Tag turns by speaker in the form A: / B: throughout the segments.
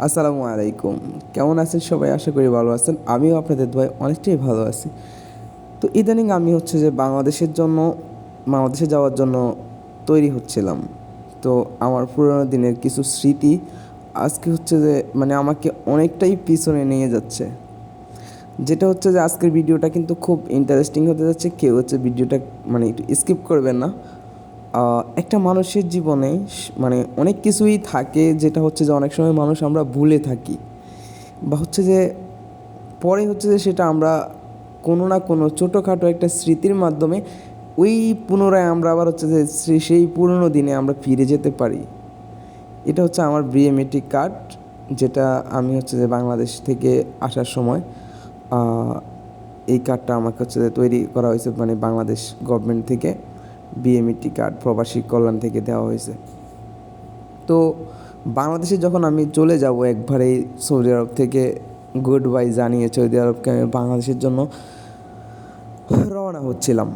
A: আসসালামু আলাইকুম। কেমন আছেন সবাই? আশা করি ভালো আছেন। আমিও আপনাদের দোয়ায় অনেকটাই ভালো আছি। তো ইদানিং আমি হচ্ছে যে বাংলাদেশে যাওয়ার জন্য তৈরি হচ্ছিলাম। তো আমার পুরোনো দিনের কিছু স্মৃতি আজকে হচ্ছে যে আমাকে অনেকটাই পিছনে নিয়ে যাচ্ছে। যেটা হচ্ছে যে আজকের ভিডিওটা কিন্তু খুব ইন্টারেস্টিং হতে যাচ্ছে। কেউ হচ্ছে ভিডিওটা একটু স্কিপ করবেন না। একটা মানুষের জীবনে অনেক কিছুই থাকে, যেটা হচ্ছে যে অনেক সময় আমরা ভুলে থাকি, বা হচ্ছে যে পরে হচ্ছে যে সেটা আমরা কোনো না কোনো ছোটোখাটো একটা স্মৃতির মাধ্যমে ওই পুনরায় আমরা আবার হচ্ছে যে সেই পুরনো দিনে আমরা ফিরে যেতে পারি। এটা হচ্ছে আমার বিএমএটি কার্ড, যেটা আমি হচ্ছে যে বাংলাদেশ থেকে আসার সময় এই কার্ডটা আমাকে হচ্ছে যে তৈরি করা হয়েছে, বাংলাদেশ গভর্নমেন্ট থেকে বিএমইটি কার্ড প্রবাসী কল্যাণ থেকে দেওয়া হয়েছে। তো বাংলাদেশে যখন আমি চলে যাব একবারেই সৌদি আরব থেকে গুড বাই জানিয়ে সৌদি আরবকে আমি বাংলাদেশের জন্য রওনা হচ্ছিলাম।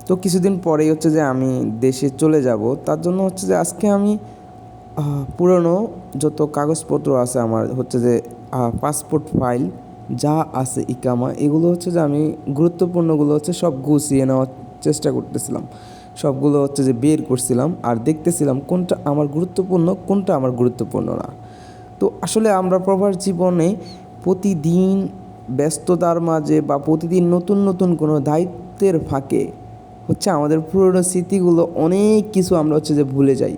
A: তো কিছুদিন পরেই হচ্ছে যে আমি দেশে চলে যাব। তার জন্য হচ্ছে যে আজকে আমি পুরনো যত কাগজপত্র আছে আমার হচ্ছে যে পাসপোর্ট ফাইল যা আছে, ইকামা, এগুলো হচ্ছে যে আমি গুরুত্বপূর্ণগুলো হচ্ছে সব গুছিয়ে নেওয়ার চেষ্টা করতেছিলাম। সবগুলো হচ্ছে যে বের করছিলাম আর দেখতেছিলাম কোনটা আমার গুরুত্বপূর্ণ, কোনটা আমার গুরুত্বপূর্ণ না। তো আসলে আমরা প্রবাস জীবনে প্রতিদিন ব্যস্ততার মাঝে বা প্রতিদিন নতুন নতুন কোনো দায়িত্বের ফাঁকে হচ্ছে আমাদের পুরনো স্মৃতিগুলো অনেক কিছু আমরা হচ্ছে যে ভুলে যাই,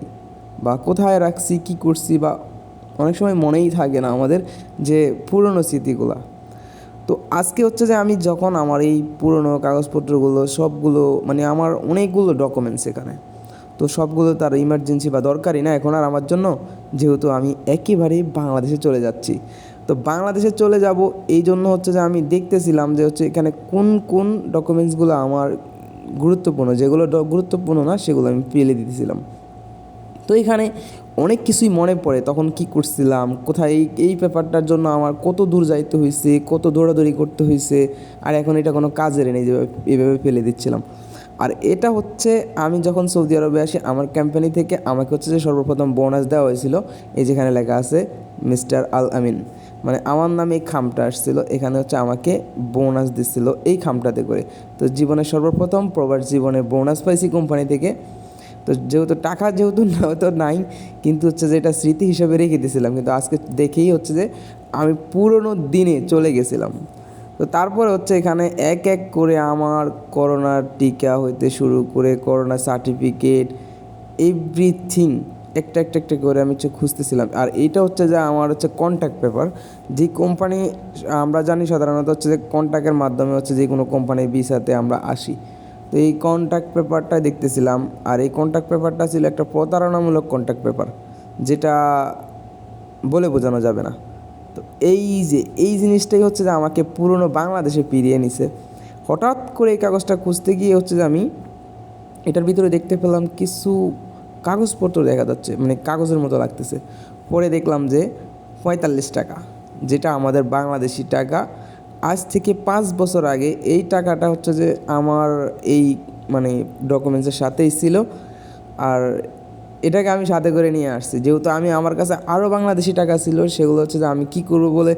A: বা কোথায় রাখছি, কী করছি, বা অনেক সময় মনেই থাকে না আমাদের যে পুরনো স্মৃতিগুলো। তো আজকে হচ্ছে যে আমি যখন আমার এই পুরনো কাগজপত্রগুলো সবগুলো আমার অনেকগুলো ডকুমেন্টস এখানে, তো সবগুলো তার ইমার্জেন্সি বা দরকারি না এখন আর আমার জন্য, যেহেতু আমি একেবারেই বাংলাদেশে চলে যাচ্ছি। তো বাংলাদেশে চলে যাব এই জন্য হচ্ছে যে আমি দেখতেছিলাম যে হচ্ছে এখানে কোন কোন ডকুমেন্টসগুলো আমার গুরুত্বপূর্ণ, যেগুলো গুরুত্বপূর্ণ না সেগুলো আমি ফেলে দিতেছিলাম। তো এখানে অনেক কিছুই মনে পড়ে তখন কি করছিলাম, কোথায় এই পেপারটার জন্য আমার কত দূর যাইতে হয়েছে, কত দৌড়াদৌড়ি করতে হয়েছে, আর এখন এটা কোনো কাজের নেই যে এভাবে ফেলে দিচ্ছিলাম। আর এটা হচ্ছে আমি যখন সৌদি আরবে আসি আমার কোম্পানি থেকে আমাকে হচ্ছে যে সর্বপ্রথম বোনাস দেওয়া হয়েছিল। এই যেখানে লেখা আছে মিস্টার আল আমিন, আমার নামে এই খামটা আসছিল, এখানে হচ্ছে আমাকে বোনাস দিচ্ছিল এই খামটাতে করে। তো জীবনের সর্বপ্রথম প্রবাস জীবনে বোনাস পাইছি কোম্পানি থেকে। তো যেহেতু টাকা তো নাই, কিন্তু হচ্ছে যে এটা স্মৃতি হিসাবে রেখে দিয়েছিলাম, কিন্তু আজকে দেখেই হচ্ছে যে আমি পুরনো দিনে চলে গেছিলাম। তো তারপরে হচ্ছে এখানে এক এক করে আমার করোনার টিকা হইতে শুরু করে করোনা সার্টিফিকেট এভরিথিং একটা একটা একটা করে আমি হচ্ছে খুঁজতেছিলাম। আর এইটা হচ্ছে যে আমার হচ্ছে কন্ট্যাক্ট পেপার, যে কোম্পানি আমরা জানি সাধারণত হচ্ছে যে কন্ট্যাক্টের মাধ্যমে হচ্ছে যে কোনো কোম্পানির ভিসাতে আমরা আসি। তো এই কন্ট্যাক্ট পেপারটা দেখতেছিলাম, আর এই কন্ট্যাক্ট পেপারটা ছিল একটা প্রতারণামূলক কন্ট্যাক্ট পেপার, যেটা বলে বোঝানো যাবে না। তো এই জিনিসটাই হচ্ছে যে আমাকে পুরনো বাংলাদেশে ফিরিয়ে নিছে। হঠাৎ করে এই কাগজটা খুঁজতে গিয়ে হচ্ছে যে আমি এটার ভিতরে দেখতে পেলাম কিছু কাগজপত্র দেখা যাচ্ছে, কাগজের মতো লাগতেছে। পরে দেখলাম যে 45 টাকা, যেটা আমাদের বাংলাদেশি টাকা। আজ থেকে 5 বছর আগে এই টাকাটা হচ্ছে যে আমার এই ডকুমেন্টসের সাথেই ছিল। আর এটাকে আমি সাথে করে নিয়ে আসছি, যেহেতু আমার কাছে আরও বাংলাদেশি টাকা ছিল, সেগুলো হচ্ছে যে আমি কী করবো বলে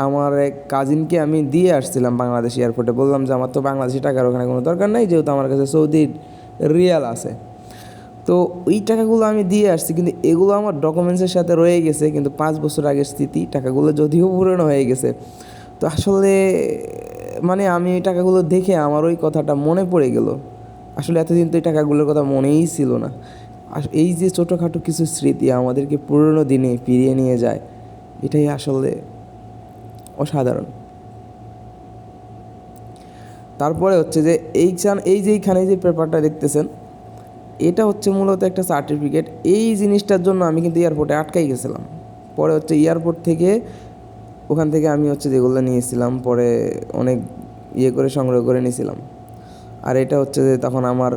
A: আমার এক কাজিনকে আমি দিয়ে আসছিলাম বাংলাদেশ এয়ারপোর্টে। বললাম যে আমার তো বাংলাদেশি টাকার ওখানে কোনো দরকার নাই, যেহেতু আমার কাছে সৌদি রিয়াল আছে। তো ওই টাকাগুলো আমি দিয়ে আসছি, কিন্তু এগুলো আমার ডকুমেন্টসের সাথে রয়ে গেছে, কিন্তু 5 বছর আগের স্মৃতি। টাকাগুলো যদিও পুরনো হয়ে গেছে, তো আসলে আমি ওই টাকাগুলো দেখে আমার ওই কথাটা মনে পড়ে গেল। আসলে এতদিন তো এই টাকাগুলোর কথা মনেই ছিল না। আর এই যে ছোটোখাটো কিছু স্মৃতি আমাদেরকে পুরনো দিনে ফিরিয়ে নিয়ে যায়, এটাই আসলে অসাধারণ। তারপরে হচ্ছে যে এইখানে যে পেপারটা দেখতেছেন, এটা হচ্ছে মূলত একটা সার্টিফিকেট। এই জিনিসটার জন্য আমি কিন্তু এয়ারপোর্টে আটকাই গেছিলাম। পরে হচ্ছে এয়ারপোর্ট থেকে ওখান থেকে আমি হচ্ছে যেগুলো নিয়েছিলাম, পরে অনেক করে সংগ্রহ করে নিয়েছিলাম। আর এটা হচ্ছে যে তখন আমার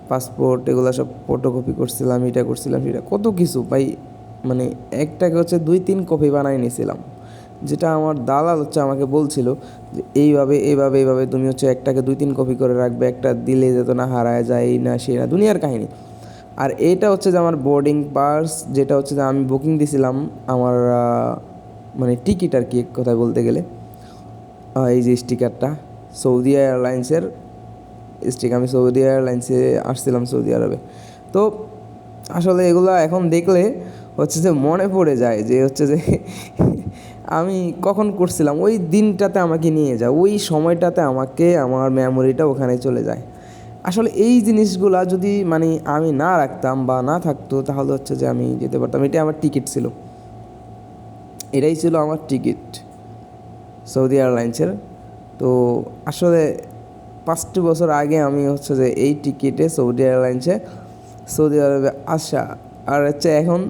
A: পাসপোর্ট এগুলো সব ফটোকপি করছিলাম, এটা করছিলাম, সেটা কত কিছু ভাই। একটাকে হচ্ছে 2-3 কপি বানাই নিয়েছিলাম, যেটা আমার দালাল হচ্ছে আমাকে বলছিল যে এইভাবে তুমি হচ্ছে একটাকে 2-3 কপি করে রাখবে, একটা দিলে যেত না হারায় যায়, এই না সেই না দুনিয়ার কাহিনী। আর এইটা হচ্ছে যে আমার বোর্ডিং পাস, যেটা হচ্ছে যে আমি বুকিং দিয়েছিলাম আমার মানে টিকিট আর কি এক কথায় বলতে গেলে। এই যে স্টিকারটা সৌদি এয়ারলাইন্সের স্টিকার, আমি সৌদি এয়ারলাইন্সে আসছিলাম সৌদি আরবে। তো আসলে এগুলো এখন দেখলে হচ্ছে যে মনে পড়ে যায় যে হচ্ছে যে আমি কখন করছিলাম, ওই দিনটাতে আমাকে নিয়ে যায়, ওই সময়টাতে আমাকে আমার মেমোরিটা ওখানে চলে যায়। আসলে এই জিনিসগুলা যদি মানে আমি না রাখতাম বা না থাকতো তাহলে হচ্ছে যে আমি যেতে পারতাম। এটাই আমার টিকিট ছিল, এটাই ছিল আমার টিকিট সৌদি এয়ারলাইন্সের। তো আসলে 5টি বছর আগে আমি হচ্ছে যে এই টিকিটে সৌদি এয়ারলাইন্সে সৌদি আরবে আসা, আর হচ্ছে এখন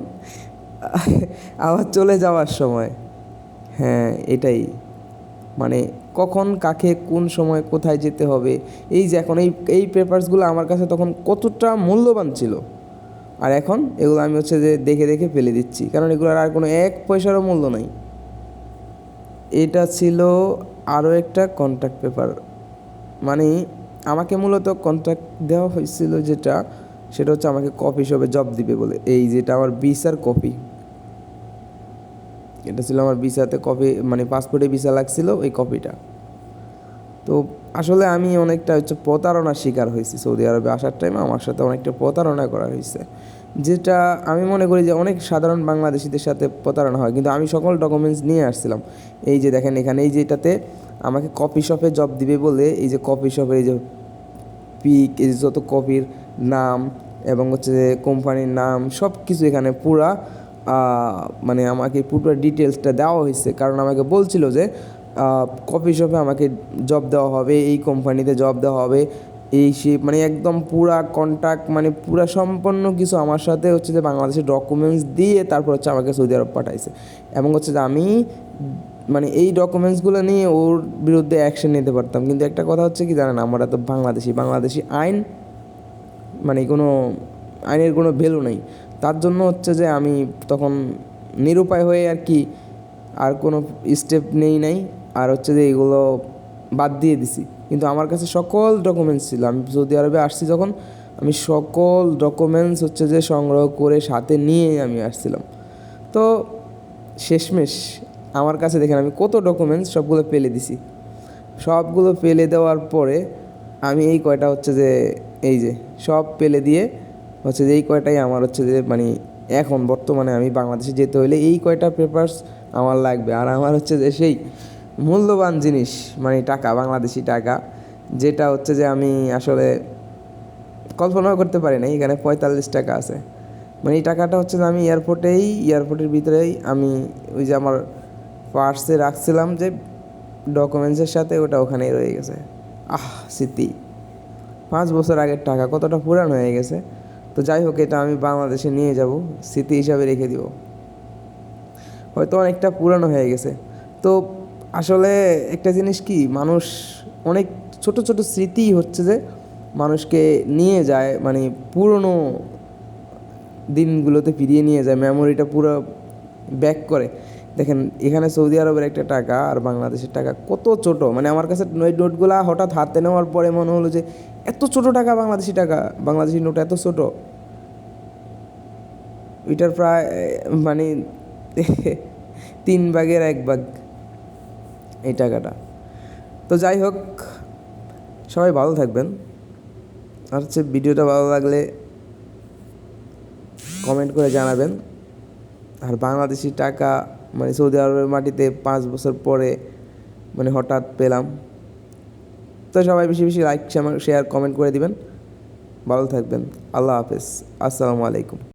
A: আবার চলে যাওয়ার সময়। হ্যাঁ এটাই, মানে কখন কাকে কোন সময় কোথায় যেতে হবে, এই যে এখন এই পেপারসগুলো আমার কাছে তখন কতটা মূল্যবান ছিল, আর এখন এগুলো আমি হচ্ছে যে দেখে দেখে ফেলে দিচ্ছি, কারণ এগুলোর আর কোনো 1 পয়সারও মূল্য নাই। এটা ছিল আরও একটা কন্ট্রাক্ট পেপার, মানে আমাকে মূলত কন্ট্রাক্ট দেওয়া হয়েছিল যেটা, সেটা হচ্ছে আমাকে কফি শপে জব দিবে বলে। এই যেটা আমার ভিসার কপি, এটা ছিল আমার ভিসাতে কপি, মানে পাসপোর্টে ভিসা লাগছিল ওই কপিটা। তো আসলে আমি অনেকটা হচ্ছে প্রতারণার শিকার হয়েছি সৌদি আরবে আসার টাইমে, আমার সাথে অনেকটা প্রতারণা করা হয়েছে, যেটা আমি মনে করি যে অনেক সাধারণ বাংলাদেশিদের সাথে প্রতারণা হয়, কিন্তু আমি সকল ডকুমেন্টস নিয়ে আসছিলাম। এই যে দেখেন এখানে, এই যেটাতে আমাকে কফি শপে জব দিবে বলে, এই যে কফি শপের এই যে পিক, এই যে যত কপির নাম এবং হচ্ছে যে কোম্পানির নাম সব কিছু এখানে পুরা মানে আমাকে পুরো ডিটেলসটা দেওয়া হয়েছে, কারণ আমাকে বলছিল যে কফি শপে আমাকে জব দেওয়া হবে, এই কোম্পানিতে জব দেওয়া হবে, এই সে মানে একদম পুরা কন্ট্যাক্ট, মানে পুরা সম্পন্ন কিছু আমার সাথে হচ্ছে যে বাংলাদেশের ডকুমেন্টস দিয়ে তারপর হচ্ছে আমাকে সৌদি আরব পাঠাইছে। এবং হচ্ছে যে আমি মানে এই ডকুমেন্টসগুলো নিয়ে ওর বিরুদ্ধে অ্যাকশন নিতে পারতাম, কিন্তু একটা কথা হচ্ছে কি জানেন, আমরা তো বাংলাদেশি আইন মানে কোনো আইনের কোনো ভ্যালু নেই। তার জন্য হচ্ছে যে আমি তখন নিরুপায় হয়ে আর কি আর কোনো স্টেপ নেই নাই, আর হচ্ছে যে এগুলো বাদ দিয়ে দিছি। কিন্তু আমার কাছে সকল ডকুমেন্টস ছিল, আমি সৌদি আরবে আসছি যখন আমি সকল ডকুমেন্টস হচ্ছে যে সংগ্রহ করে সাথে নিয়ে আমি আসছিলাম। তো শেষমেশ আমার কাছে দেখেন আমি কত ডকুমেন্টস সবগুলো ফেলে দিছি। সবগুলো ফেলে দেওয়ার পরে আমি এই কয়টা হচ্ছে যে এই যে সব ফেলে দিয়ে হচ্ছে যে এই কয়টাই আমার হচ্ছে যে মানে এখন বর্তমানে আমি বাংলাদেশে যেতে হলে এই কয়টা পেপারস আমার লাগবে। আর আমার হচ্ছে যে সেই মূল্যবান জিনিস মানে টাকা, বাংলাদেশি টাকা, যেটা হচ্ছে যে আমি আসলে কল্পনাও করতে পারি না। এখানে 45 টাকা আছে, মানে এই টাকাটা হচ্ছে যে আমি এয়ারপোর্টের ভিতরেই আমি ওই যে আমার পার্সে রাখছিলাম যে ডকুমেন্টসের সাথে, ওটা ওখানেই রয়ে গেছে। স্মৃতি, 5 বছর আগের টাকা কতটা পুরান হয়ে গেছে। তো যাই হোক, এটা আমি বাংলাদেশে নিয়ে যাব, স্মৃতি হিসাবে রেখে দিব, হয়তো অনেকটা পুরানো হয়ে গেছে। তো আসলে একটা জিনিস কি, মানুষ অনেক ছোট ছোট স্মৃতি হচ্ছে যে মানুষকে নিয়ে যায়, মানে পুরনো দিনগুলোতে ফিরিয়ে নিয়ে যায়, মেমোরিটা পুরো ব্যাক করে। দেখেন এখানে সৌদি আরবের একটা টাকা আর বাংলাদেশের টাকা কত ছোট, মানে আমার কাছে ওই নোটগুলা হঠাৎ হাতে নেওয়ার পরে মনে হলো যে এত ছোট টাকা, বাংলাদেশি নোট এত ছোট, ওইটার প্রায় মানে 3 ভাগের 1 ভাগ এই টাকাটা। তো যাই হোক, সবাই ভালো থাকবেন, আর হচ্ছে ভিডিওটা ভালো লাগলে কমেন্ট করে জানাবেন। আর বাংলাদেশি টাকা মানে সৌদি আরবের মাটিতে 5 বছর পরে মানে হঠাৎ পেলাম। তো সবাই বেশি বেশি লাইক শেয়ার কমেন্ট করে দিবেন। ভালো থাকবেন, আল্লাহ হাফেজ, আসসালামু আলাইকুম।